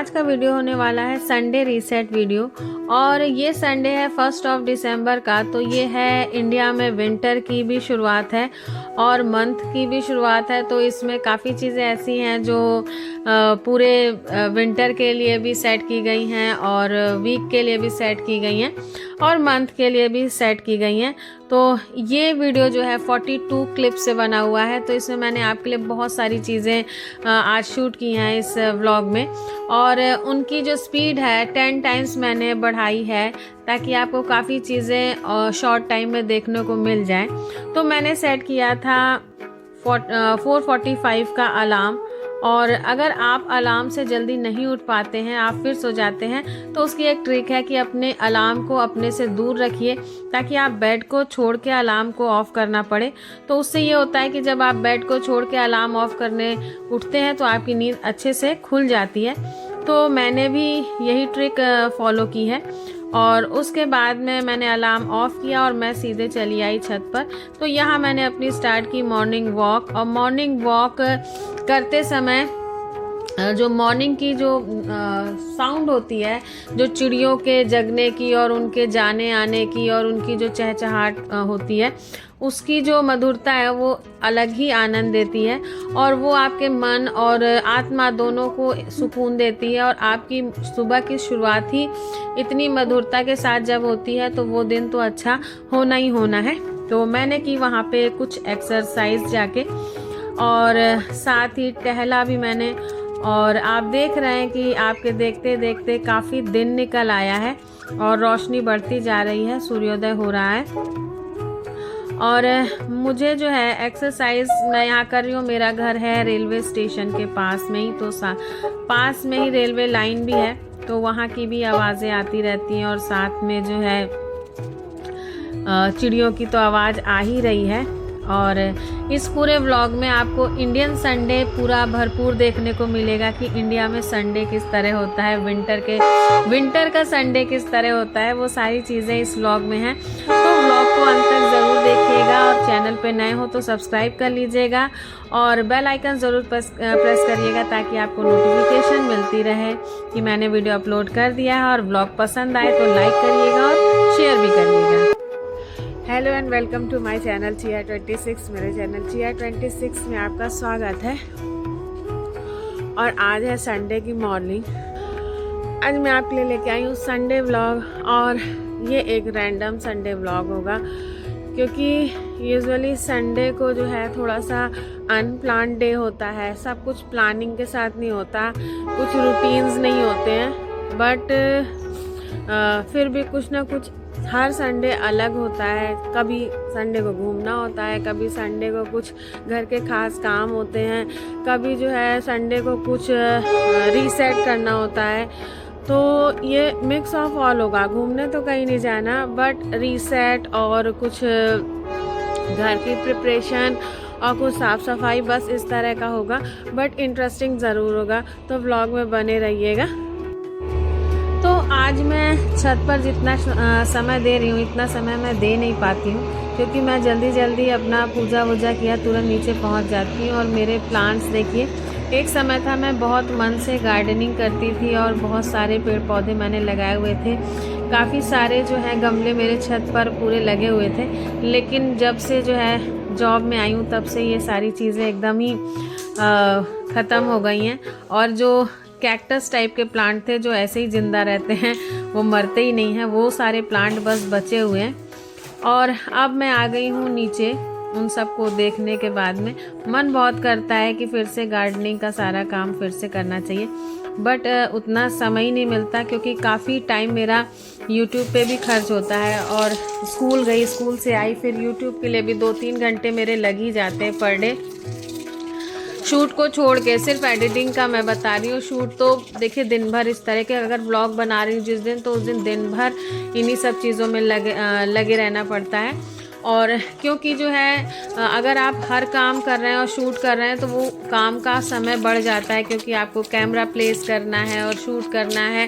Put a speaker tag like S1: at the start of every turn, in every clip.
S1: आज का वीडियो होने वाला है संडे रीसेट वीडियो। और ये संडे है 1 दिसंबर का, तो ये है इंडिया में विंटर की भी शुरुआत है और मंथ की भी शुरुआत है। तो इसमें काफ़ी चीज़ें ऐसी हैं जो पूरे विंटर के लिए भी सेट की गई हैं और वीक के लिए भी सेट की गई हैं और मंथ के लिए भी सेट की गई हैं। तो ये वीडियो जो है 42 क्लिप से बना हुआ है। तो इसमें मैंने आपके लिए बहुत सारी चीज़ें आज शूट की हैं इस व्लॉग में, और उनकी जो स्पीड है 10 टाइम्स मैंने बढ़ाई है ताकि आपको काफ़ी चीज़ें शॉर्ट टाइम में देखने को मिल जाए। तो मैंने सेट किया था 4:45 का अलार्म, और अगर आप अलार्म से जल्दी नहीं उठ पाते हैं, आप फिर सो जाते हैं, तो उसकी एक ट्रिक है कि अपने अलार्म को अपने से दूर रखिए ताकि आप बेड को छोड़ के अलार्म को ऑफ़ करना पड़े। तो उससे ये होता है कि जब आप बेड को छोड़ के अलार्म ऑफ़ करने उठते हैं तो आपकी नींद अच्छे से खुल जाती है। तो मैंने भी यही ट्रिक फॉलो की है, और उसके बाद में मैंने अलार्म ऑफ़ किया और मैं सीधे चली आई छत पर। तो यहाँ मैंने अपनी स्टार्ट की मॉर्निंग वॉक, और मॉर्निंग वॉक करते समय जो मॉर्निंग की जो साउंड होती है, जो चिड़ियों के जगने की और उनके जाने आने की और उनकी जो चहचहाट होती है, उसकी जो मधुरता है वो अलग ही आनंद देती है, और वो आपके मन और आत्मा दोनों को सुकून देती है। और आपकी सुबह की शुरुआत ही इतनी मधुरता के साथ जब होती है तो वो दिन तो अच्छा होना ही होना है। तो मैंने की वहाँ पे कुछ एक्सरसाइज जाके, और साथ ही टहला भी मैंने। और आप देख रहे हैं कि आपके देखते देखते काफ़ी दिन निकल आया है और रोशनी बढ़ती जा रही है, सूर्योदय हो रहा है। और मुझे जो है एक्सरसाइज मैं यहाँ कर रही हूँ, मेरा घर है रेलवे स्टेशन के पास में ही, तो पास में ही रेलवे लाइन भी है, तो वहाँ की भी आवाज़ें आती रहती हैं, और साथ में जो है चिड़ियों की तो आवाज़ आ ही रही है। और इस पूरे व्लॉग में आपको इंडियन संडे पूरा भरपूर देखने को मिलेगा कि इंडिया में संडे किस तरह होता है, विंटर का संडे किस तरह होता है, वो सारी चीज़ें इस व्लॉग में हैं। तो व्लॉग को अंत तक ज़रूर देखिएगा, और चैनल पे नए हो तो सब्सक्राइब कर लीजिएगा और बेल आइकन ज़रूर प्रेस करिएगा ताकि आपको नोटिफिकेशन मिलती रहे कि मैंने वीडियो अपलोड कर दिया है। और व्लॉग पसंद आए तो लाइक करिएगा और शेयर भी करिएगा। Hello and welcome to my channel चिया 26। मेरे चैनल चिया 26 में आपका स्वागत है। और आज है संडे की मॉर्निंग। आज मैं आपके लिए लेके आई हूँ संडे व्लॉग, और ये एक रैंडम संडे व्लॉग होगा क्योंकि यूजुअली संडे को जो है थोड़ा सा अनप्लान्ड डे होता है। सब कुछ प्लानिंग के साथ नहीं होता, कुछ रूटीन्स नहीं होते हैं, बट फिर भी कुछ ना कुछ हर संडे अलग होता है। कभी संडे को घूमना होता है, कभी संडे को कुछ घर के खास काम होते हैं, कभी जो है संडे को कुछ रीसेट करना होता है। तो ये मिक्स ऑफ ऑल होगा। घूमने तो कहीं नहीं जाना, बट रीसेट और कुछ घर की प्रिपरेशन और कुछ साफ़ सफाई, बस इस तरह का होगा। बट इंटरेस्टिंग ज़रूर होगा, तो व्लॉग में बने रहिएगा। तो आज मैं छत पर जितना समय दे रही हूँ इतना समय मैं दे नहीं पाती हूँ, क्योंकि मैं जल्दी जल्दी अपना पूजा वूजा किया तुरंत नीचे पहुँच जाती हूँ। और मेरे प्लांट्स देखिए, एक समय था मैं बहुत मन से गार्डनिंग करती थी और बहुत सारे पेड़ पौधे मैंने लगाए हुए थे। काफ़ी सारे जो है गमले मेरे छत पर पूरे लगे हुए थे, लेकिन जब से जो है जॉब में आई हूँ तब से ये सारी चीज़ें एकदम ही ख़त्म हो गई हैं। और जो कैक्टस टाइप के प्लांट थे जो ऐसे ही ज़िंदा रहते हैं, वो मरते ही नहीं हैं, वो सारे प्लांट बस बचे हुए हैं। और अब मैं आ गई हूँ नीचे उन सब को देखने के बाद में मन बहुत करता है कि फिर से गार्डनिंग का सारा काम फिर से करना चाहिए, बट उतना समय ही नहीं मिलता क्योंकि काफ़ी टाइम मेरा यूट्यूब पे भी खर्च होता है। और स्कूल गई, स्कूल से आई, फिर यूट्यूब के लिए भी 2-3 घंटे मेरे लग ही जाते हैं पर डे। शूट को छोड़ के सिर्फ एडिटिंग का मैं बता रही हूँ। शूट तो देखिए दिन भर इस तरह के, अगर व्लॉग बना रही हूँ जिस दिन, तो उस दिन भर इन्हीं सब चीज़ों में लगे रहना पड़ता है। और क्योंकि जो है अगर आप हर काम कर रहे हैं और शूट कर रहे हैं तो वो काम का समय बढ़ जाता है, क्योंकि आपको कैमरा प्लेस करना है और शूट करना है,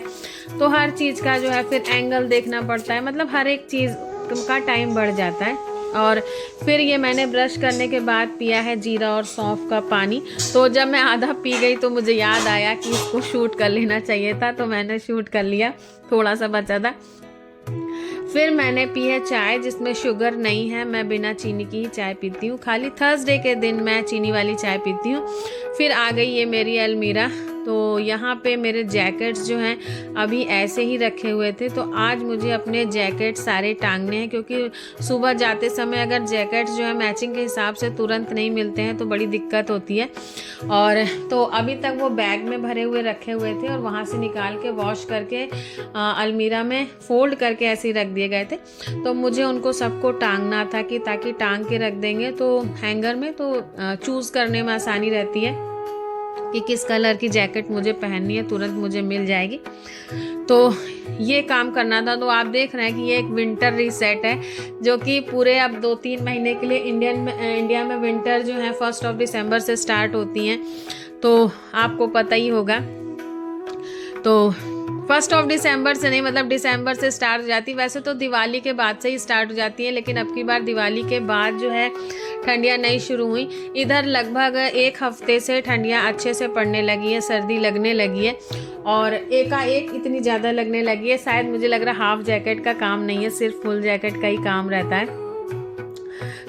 S1: तो हर चीज़ का जो है फिर एंगल देखना पड़ता है, मतलब हर एक चीज़ का टाइम बढ़ जाता है। और फिर ये मैंने ब्रश करने के बाद पिया है जीरा और सौंफ का पानी। तो जब मैं आधा पी गई तो मुझे याद आया कि इसको शूट कर लेना चाहिए था, तो मैंने शूट कर लिया, थोड़ा सा बचा था। फिर मैंने पी है चाय जिसमें शुगर नहीं है, मैं बिना चीनी की ही चाय पीती हूँ, खाली थर्सडे के दिन मैं चीनी वाली चाय पीती हूँ। फिर आ गई ये मेरी अलमीरा। तो यहाँ पे मेरे जैकेट्स जो हैं अभी ऐसे ही रखे हुए थे, तो आज मुझे अपने जैकेट सारे टांगने हैं, क्योंकि सुबह जाते समय अगर जैकेट्स जो है मैचिंग के हिसाब से तुरंत नहीं मिलते हैं तो बड़ी दिक्कत होती है। और तो अभी तक वो बैग में भरे हुए रखे हुए थे और वहाँ से निकाल के वॉश करके अलमीरा में फोल्ड करके ऐसे ही रख दिए गए थे। तो मुझे उनको सबको टांगना था कि ताकि टांग के रख देंगे तो हैंगर में तो चूज़ करने में आसानी रहती है कि किस कलर की जैकेट मुझे पहननी है, तुरंत मुझे मिल जाएगी। तो ये काम करना था। तो आप देख रहे हैं कि ये एक विंटर रीसेट है जो कि पूरे अब 2-3 महीने के लिए इंडिया में विंटर जो है 1 दिसंबर से स्टार्ट होती हैं, तो आपको पता ही होगा। तो 1 दिसंबर से नहीं, मतलब दिसंबर से स्टार्ट हो जाती। वैसे तो दिवाली के बाद से ही स्टार्ट हो जाती है, लेकिन अब की बार दिवाली के बाद जो है ठंडियाँ नहीं शुरू हुई। इधर लगभग 1 हफ्ते से ठंडियाँ अच्छे से पड़ने लगी है, सर्दी लगने लगी है और एकाएक इतनी ज़्यादा लगने लगी है। शायद मुझे लग रहा हाफ जैकेट का काम नहीं है, सिर्फ फुल जैकेट का ही काम रहता है।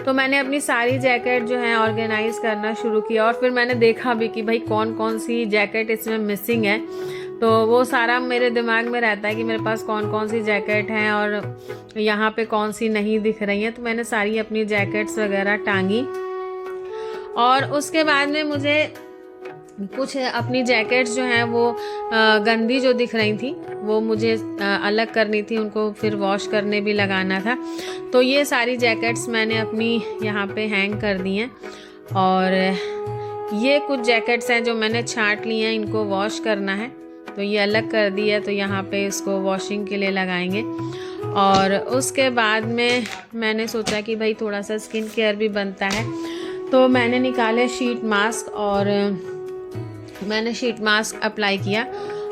S1: तो मैंने अपनी सारी जैकेट जो है ऑर्गेनाइज करना शुरू किया और फिर मैंने देखा भी कि भाई कौन कौन सी जैकेट इसमें मिसिंग है। तो वो सारा मेरे दिमाग में रहता है कि मेरे पास कौन कौन सी जैकेट हैं और यहाँ पे कौन सी नहीं दिख रही हैं। तो मैंने सारी अपनी जैकेट्स वगैरह टांगी और उसके बाद में मुझे कुछ अपनी जैकेट्स जो हैं वो गंदी जो दिख रही थी वो मुझे अलग करनी थी, उनको फिर वॉश करने भी लगाना था। तो ये सारी जैकेट्स मैंने अपनी यहाँ पे हैंग कर दी हैं और ये कुछ जैकेट्स हैं जो मैंने छांट ली हैं, इनको वॉश करना है। तो ये अलग कर दी है, तो यहाँ पे इसको वॉशिंग के लिए लगाएंगे। और उसके बाद में मैंने सोचा कि भाई थोड़ा सा स्किन केयर भी बनता है, तो मैंने निकाले शीट मास्क और मैंने शीट मास्क अप्लाई किया।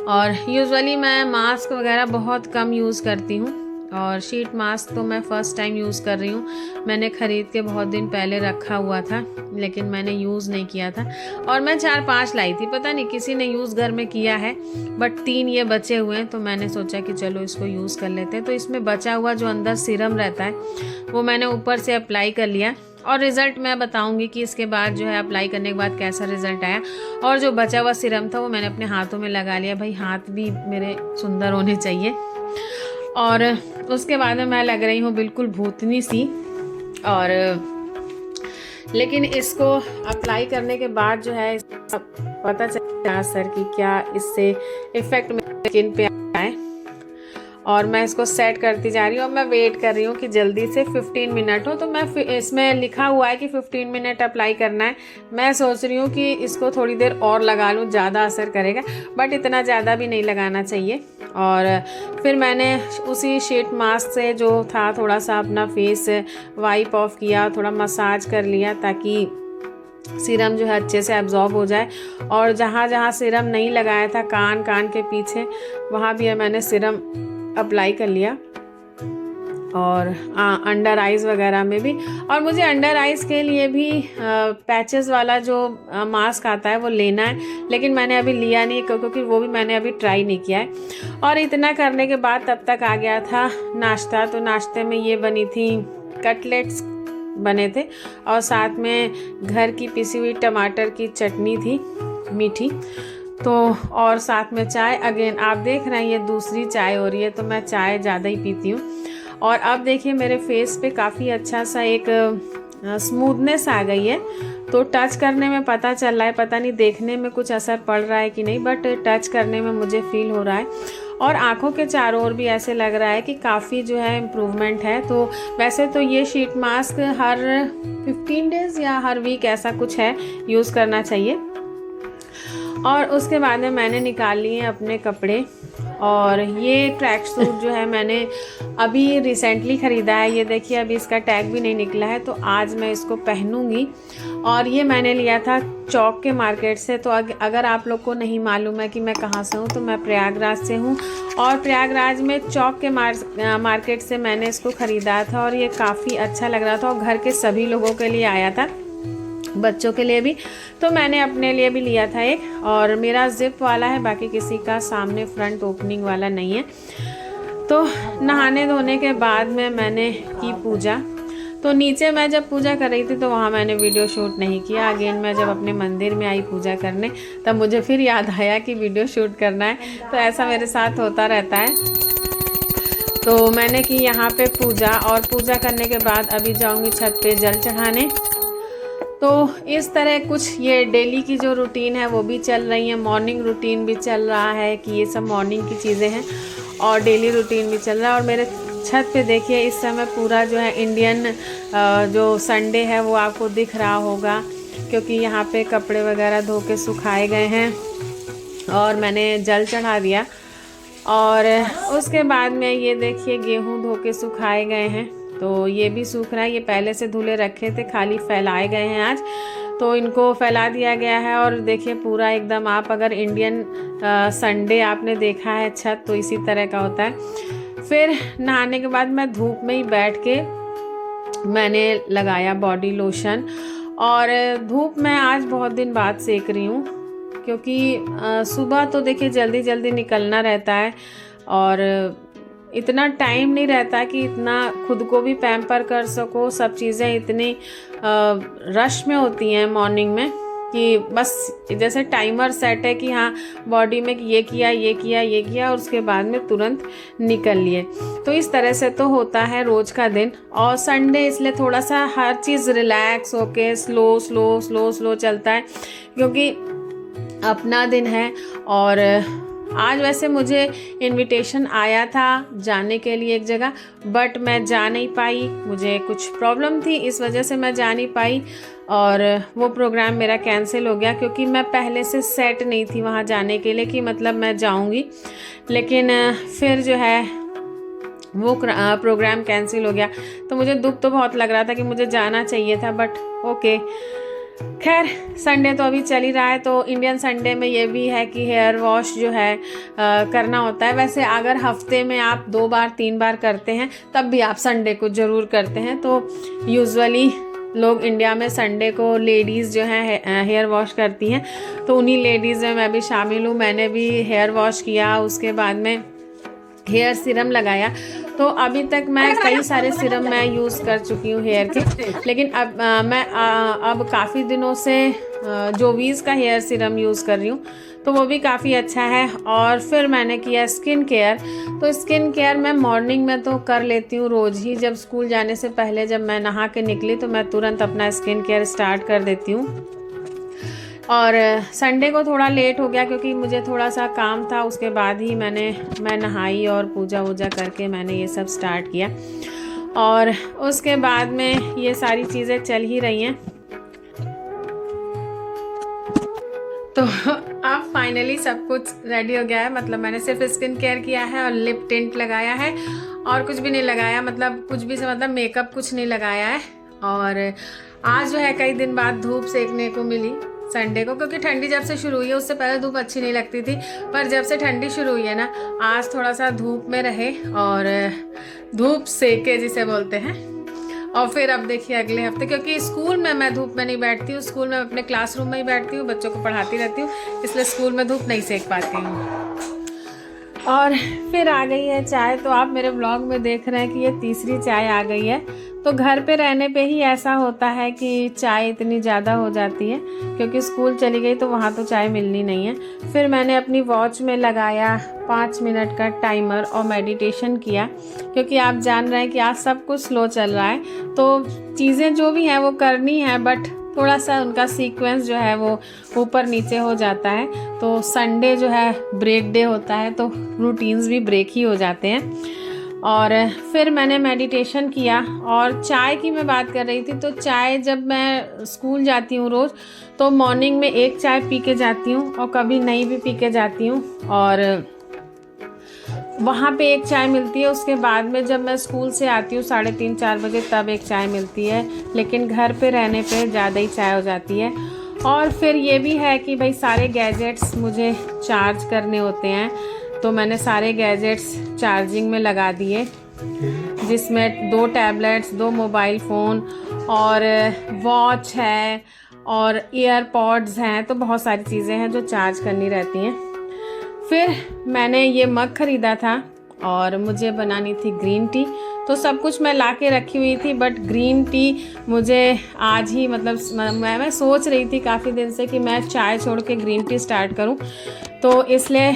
S1: और यूजुअली मैं मास्क वगैरह बहुत कम यूज़ करती हूँ और शीट मास्क तो मैं फ़र्स्ट टाइम यूज़ कर रही हूँ। मैंने ख़रीद के बहुत दिन पहले रखा हुआ था लेकिन मैंने यूज़ नहीं किया था और मैं 4-5 लाई थी, पता नहीं किसी ने यूज़ घर में किया है, बट 3 ये बचे हुए हैं। तो मैंने सोचा कि चलो इसको यूज़ कर लेते हैं। तो इसमें बचा हुआ जो अंदर सीरम रहता है वो मैंने ऊपर से अप्लाई कर लिया और रिज़ल्ट मैं बताऊंगी कि इसके बाद जो है अप्लाई करने के बाद कैसा रिज़ल्ट आया। और जो बचा हुआ सीरम था वो मैंने अपने हाथों में लगा लिया, भाई हाथ भी मेरे सुंदर होने चाहिए। और उसके बाद में मैं लग रही हूँ बिल्कुल भूतनी सी। और लेकिन इसको अप्लाई करने के बाद जो है पता चला सर कि क्या इससे इफ़ेक्ट मेरे स्किन पे आए। और मैं इसको सेट करती जा रही हूँ और मैं वेट कर रही हूँ कि जल्दी से 15 मिनट हो। तो मैं इसमें लिखा हुआ है कि 15 मिनट अप्लाई करना है। मैं सोच रही हूँ कि इसको थोड़ी देर और लगा लूँ, ज़्यादा असर करेगा, बट इतना ज़्यादा भी नहीं लगाना चाहिए। और फिर मैंने उसी शीट मास्क से जो था थोड़ा सा अपना फेस वाइप ऑफ किया, थोड़ा मसाज कर लिया ताकि सीरम जो है अच्छे से एब्जॉर्ब हो जाए। और जहाँ जहाँ सीरम नहीं लगाया था कान के पीछे वहाँ भी मैंने सीरम अप्लाई कर लिया और अंडर आइज़ वगैरह में भी। और मुझे अंडर आइज़ के लिए भी पैचेस वाला जो मास्क आता है वो लेना है, लेकिन मैंने अभी लिया नहीं क्योंकि वो भी मैंने अभी ट्राई नहीं किया है। और इतना करने के बाद तब तक आ गया था नाश्ता। तो नाश्ते में ये बनी थी कटलेट्स बने थे और साथ में घर की पिसी हुई टमाटर की चटनी थी मीठी। तो और साथ में चाय। अगेन आप देख रहे हैं ये दूसरी चाय हो रही है, तो मैं चाय ज़्यादा ही पीती हूँ। और अब देखिए मेरे फेस पे काफ़ी अच्छा सा एक स्मूथनेस आ गई है। तो टच करने में पता चल रहा है, पता नहीं देखने में कुछ असर पड़ रहा है कि नहीं, बट टच करने में मुझे फील हो रहा है। और आँखों के चारों ओर भी ऐसे लग रहा है कि काफ़ी जो है इम्प्रूवमेंट है। तो वैसे तो ये शीट मास्क हर 15 डेज़ या हर वीक ऐसा कुछ है यूज़ करना चाहिए। और उसके बाद में मैंने निकाल लिए अपने कपड़े और ये ट्रैक सूट जो है मैंने अभी रिसेंटली ख़रीदा है। ये देखिए अभी इसका टैग भी नहीं निकला है, तो आज मैं इसको पहनूंगी। और ये मैंने लिया था चौक के मार्केट से। तो अगर आप लोग को नहीं मालूम है कि मैं कहाँ से हूँ, तो मैं प्रयागराज से हूँ। और प्रयागराज में चौक के मार्केट से मैंने इसको ख़रीदा था और ये काफ़ी अच्छा लग रहा था और घर के सभी लोगों के लिए आया था, बच्चों के लिए भी। तो मैंने अपने लिए भी लिया था एक, और मेरा जिप वाला है, बाकी किसी का सामने फ्रंट ओपनिंग वाला नहीं है। तो नहाने धोने के बाद में मैंने की पूजा। तो नीचे मैं जब पूजा कर रही थी तो वहाँ मैंने वीडियो शूट नहीं किया। अगेन मैं जब अपने मंदिर में आई पूजा करने, तब मुझे फिर याद आया कि वीडियो शूट करना है। तो ऐसा मेरे साथ होता रहता है। तो मैंने की यहाँ पे पूजा, और पूजा करने के बाद अभी जाऊँगी छत पे जल चढ़ाने। तो इस तरह कुछ ये डेली की जो रूटीन है वो भी चल रही है, मॉर्निंग रूटीन भी चल रहा है कि ये सब मॉर्निंग की चीज़ें हैं, और डेली रूटीन भी चल रहा है। और मेरे छत पे देखिए इस समय पूरा जो है इंडियन जो संडे है वो आपको दिख रहा होगा, क्योंकि यहाँ पे कपड़े वगैरह धो के सुखाए गए हैं और मैंने जल चढ़ा दिया। और उसके बाद में ये देखिए गेहूँ धो के सुखाए गए हैं, तो ये भी सूख रहा है। ये पहले से धुले रखे थे, खाली फैलाए गए हैं आज, तो इनको फैला दिया गया है। और देखिए पूरा एकदम, आप अगर इंडियन संडे आपने देखा है छत, तो इसी तरह का होता है। फिर नहाने के बाद मैं धूप में ही बैठ के मैंने लगाया बॉडी लोशन, और धूप में आज बहुत दिन बाद सेक रही हूँ, क्योंकि सुबह तो देखिए जल्दी जल्दी निकलना रहता है और इतना टाइम नहीं रहता कि इतना खुद को भी पैम्पर कर सको। सब चीज़ें इतनी रश में होती हैं मॉर्निंग में कि बस जैसे टाइमर सेट है कि हाँ बॉडी में ये किया ये किया ये किया, और उसके बाद में तुरंत निकल लिए। तो इस तरह से तो होता है रोज़ का दिन। और संडे इसलिए थोड़ा सा हर चीज़ रिलैक्स होके स्लो स्लो स्लो स्लो चलता है, क्योंकि अपना दिन है। और आज वैसे मुझे इनविटेशन आया था जाने के लिए एक जगह, बट मैं जा नहीं पाई, मुझे कुछ प्रॉब्लम थी, इस वजह से मैं जा नहीं पाई और वो प्रोग्राम मेरा कैंसिल हो गया, क्योंकि मैं पहले से सेट नहीं थी वहाँ जाने के लिए कि मतलब मैं जाऊँगी। लेकिन फिर जो है वो प्रोग्राम कैंसिल हो गया, तो मुझे दुख तो बहुत लग रहा था कि मुझे जाना चाहिए था, बट ओके। खैर संडे तो अभी चल ही रहा है। तो इंडियन संडे में ये भी है कि हेयर वॉश जो है करना होता है। वैसे अगर हफ्ते में आप 2 बार 3 बार करते हैं, तब भी आप संडे को ज़रूर करते हैं। तो यूजुअली लोग इंडिया में संडे को लेडीज़ जो हैं हेयर वॉश करती हैं, तो उन्हीं लेडीज़ में मैं भी शामिल हूँ। मैंने भी हेयर वॉश किया, उसके बाद में हेयर सीरम लगाया। तो अभी तक मैं कई सारे सीरम मैं यूज़ कर चुकी हूँ हेयर के, लेकिन अब मैं अब काफ़ी दिनों से जोवीज़ का हेयर सीरम यूज़ कर रही हूँ, तो वो भी काफ़ी अच्छा है। और फिर मैंने किया स्किन केयर। तो स्किन केयर मैं मॉर्निंग में तो कर लेती हूँ रोज़ ही, जब स्कूल जाने से पहले जब मैं नहा के निकली तो मैं तुरंत अपना स्किन केयर स्टार्ट कर देती हूँ। और संडे को थोड़ा लेट हो गया क्योंकि मुझे थोड़ा सा काम था, उसके बाद ही मैं नहाई और पूजा वूजा करके मैंने ये सब स्टार्ट किया। और उसके बाद में ये सारी चीज़ें चल ही रही हैं। तो अब फाइनली सब कुछ रेडी हो गया है। मतलब मैंने सिर्फ स्किन केयर किया है और लिप टिंट लगाया है, और कुछ भी नहीं लगाया, मतलब कुछ भी से मतलब मेकअप कुछ नहीं लगाया है। और आज जो है कई दिन बाद धूप सेकने को मिली संडे को, क्योंकि ठंडी जब से शुरू हुई है, उससे पहले धूप अच्छी नहीं लगती थी, पर जब से ठंडी शुरू हुई है ना, आज थोड़ा सा धूप में रहे और धूप सेके जिसे बोलते हैं। और फिर अब देखिए अगले हफ्ते, क्योंकि स्कूल में मैं धूप में नहीं बैठती हूँ, स्कूल में अपने क्लासरूम में ही बैठती हूँ, बच्चों को पढ़ाती रहती हूँ, इसलिए स्कूल में धूप नहीं सेक पाती हूँ। और फिर आ गई है चाय। तो आप मेरे ब्लॉग में देख रहे हैं कि ये तीसरी चाय आ गई है। तो घर पे रहने पे ही ऐसा होता है कि चाय इतनी ज़्यादा हो जाती है, क्योंकि स्कूल चली गई तो वहाँ तो चाय मिलनी नहीं है। फिर मैंने अपनी वॉच में लगाया 5 मिनट का टाइमर और मेडिटेशन किया, क्योंकि आप जान रहे हैं कि आज सब कुछ स्लो चल रहा है, तो चीज़ें जो भी हैं वो करनी है, बट थोड़ा सा उनका सीक्वेंस जो है वो ऊपर नीचे हो जाता है। तो संडे जो है ब्रेक डे होता है, तो रूटीन्स भी ब्रेक ही हो जाते हैं। और फिर मैंने मेडिटेशन किया। और चाय की मैं बात कर रही थी, तो चाय जब मैं स्कूल जाती हूँ रोज़, तो मॉर्निंग में एक चाय पी के जाती हूँ और कभी नहीं भी पी के जाती हूँ। और वहाँ पे एक चाय मिलती है, उसके बाद में जब मैं स्कूल से आती हूँ 3:30-4 बजे तब एक चाय मिलती है, लेकिन घर पे रहने पे ज़्यादा ही चाय हो जाती है। और फिर ये भी है कि भाई सारे गैजेट्स मुझे चार्ज करने होते हैं, तो मैंने सारे गैजेट्स चार्जिंग में लगा दिए, जिसमें 2 टैबलेट्स, 2 मोबाइल फ़ोन और वॉच है और ईयरपॉड्स हैं, तो बहुत सारी चीज़ें हैं जो चार्ज करनी रहती हैं। फिर मैंने ये मग ख़रीदा था और मुझे बनानी थी ग्रीन टी, तो सब कुछ मैं ला के रखी हुई थी, बट ग्रीन टी मुझे आज ही मतलब मैं सोच रही थी काफ़ी दिन से कि मैं चाय छोड़ के ग्रीन टी स्टार्ट करूं, तो इसलिए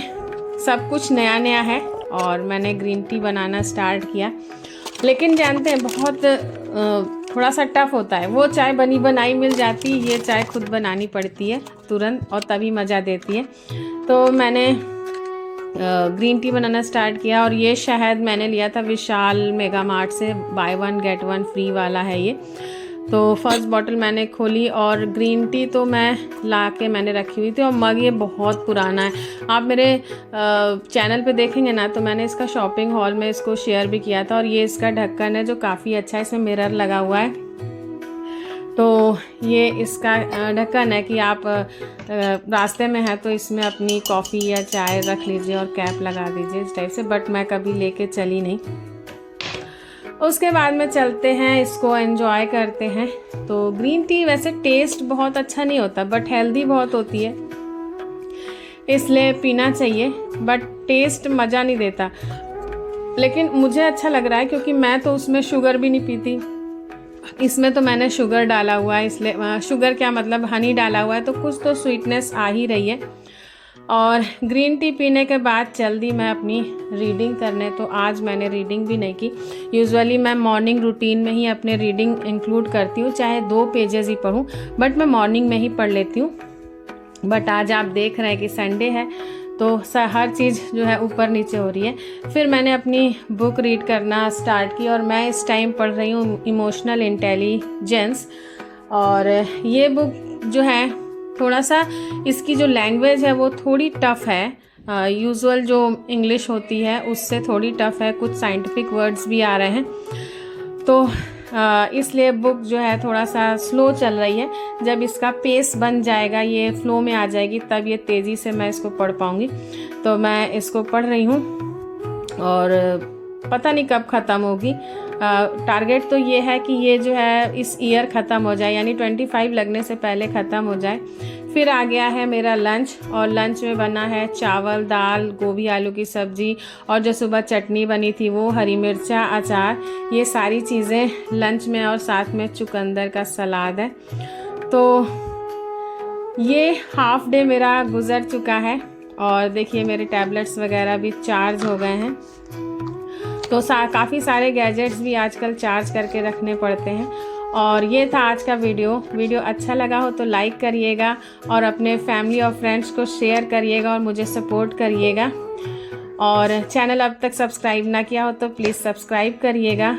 S1: सब कुछ नया नया है और मैंने ग्रीन टी बनाना स्टार्ट किया। लेकिन जानते हैं बहुत थोड़ा सा टफ होता है, वो चाय बनी बनाई मिल जाती, ये चाय खुद बनानी पड़ती है तुरंत और तभी मज़ा देती है। तो मैंने ग्रीन टी बनाना स्टार्ट किया और ये शहद मैंने लिया था विशाल मेगा मार्ट से, बाय 1 गेट 1 फ्री वाला है ये। तो फर्स्ट बॉटल मैंने खोली और ग्रीन टी तो मैं ला के मैंने रखी हुई थी। और मग ये बहुत पुराना है, आप मेरे चैनल पे देखेंगे ना तो मैंने इसका शॉपिंग हॉल में इसको शेयर भी किया था। और ये इसका ढक्कन है जो काफ़ी अच्छा है, इसमें मिरर लगा हुआ है, तो ये इसका ढक्कन है कि आप रास्ते में हैं तो इसमें अपनी कॉफ़ी या चाय रख लीजिए और कैप लगा दीजिए इस टाइप से, बट मैं कभी लेके चली नहीं। उसके बाद में चलते हैं, इसको एंजॉय करते हैं। तो ग्रीन टी वैसे टेस्ट बहुत अच्छा नहीं होता बट हेल्दी बहुत होती है, इसलिए पीना चाहिए, बट टेस्ट मज़ा नहीं देता। लेकिन मुझे अच्छा लग रहा है क्योंकि मैं तो उसमें शुगर भी नहीं पीती, इसमें तो मैंने शुगर डाला हुआ है, इसलिए शुगर क्या मतलब हनी डाला हुआ है, तो कुछ तो स्वीटनेस आ ही रही है। और ग्रीन टी पीने के बाद चल दी मैं अपनी रीडिंग करने, तो आज मैंने रीडिंग भी नहीं की। यूजुअली मैं मॉर्निंग रूटीन में ही अपने रीडिंग इंक्लूड करती हूँ, चाहे 2 पेजेस ही पढूं, बट मैं मॉर्निंग में ही पढ़ लेती हूँ। बट आज आप देख रहे हैं कि संडे है तो हर चीज़ जो है ऊपर नीचे हो रही है। फिर मैंने अपनी बुक रीड करना स्टार्ट की और मैं इस टाइम पढ़ रही हूँ इमोशनल इंटेलिजेंस। और ये बुक जो है थोड़ा सा, इसकी जो लैंग्वेज है वो थोड़ी टफ़ है, यूजुअल जो इंग्लिश होती है उससे थोड़ी टफ़ है, कुछ साइंटिफिक वर्ड्स भी आ रहे हैं, तो इसलिए बुक जो है थोड़ा सा स्लो चल रही है। जब इसका पेस बन जाएगा, ये फ्लो में आ जाएगी, तब ये तेज़ी से मैं इसको पढ़ पाऊँगी। तो मैं इसको पढ़ रही हूँ और पता नहीं कब ख़त्म होगी। टारगेट तो ये है कि ये जो है इस ईयर ख़त्म हो जाए, यानी 25 लगने से पहले ख़त्म हो जाए। फिर आ गया है मेरा लंच, और लंच में बना है चावल, दाल, गोभी आलू की सब्ज़ी, और जो सुबह चटनी बनी थी वो, हरी मिर्चा, अचार, ये सारी चीज़ें लंच में, और साथ में चुकंदर का सलाद है। तो ये हाफ डे मेरा गुज़र चुका है और देखिए मेरे टैबलेट्स वगैरह भी चार्ज हो गए हैं। तो काफ़ी सारे गैजेट्स भी आजकल चार्ज करके रखने पड़ते हैं। और ये था आज का वीडियो अच्छा लगा हो तो लाइक करिएगा और अपने फैमिली और फ्रेंड्स को शेयर करिएगा और मुझे सपोर्ट करिएगा। और चैनल अब तक सब्सक्राइब ना किया हो तो प्लीज़ सब्सक्राइब करिएगा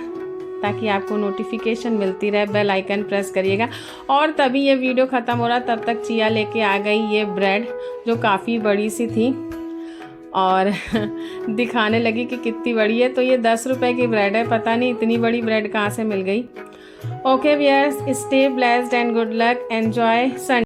S1: ताकि आपको नोटिफिकेशन मिलती रहे, बेल आइकन प्रेस करिएगा। और तभी ये वीडियो ख़त्म हो रहा तब तक चिया लेके आ गई ये ब्रेड जो काफ़ी बड़ी सी थी और दिखाने लगी कि कितनी बड़ी है। तो ये 10 रुपए की ब्रेड है, पता नहीं इतनी बड़ी ब्रेड कहाँ से मिल गई। Okay viewers, stay blessed and good luck, enjoy Sunday.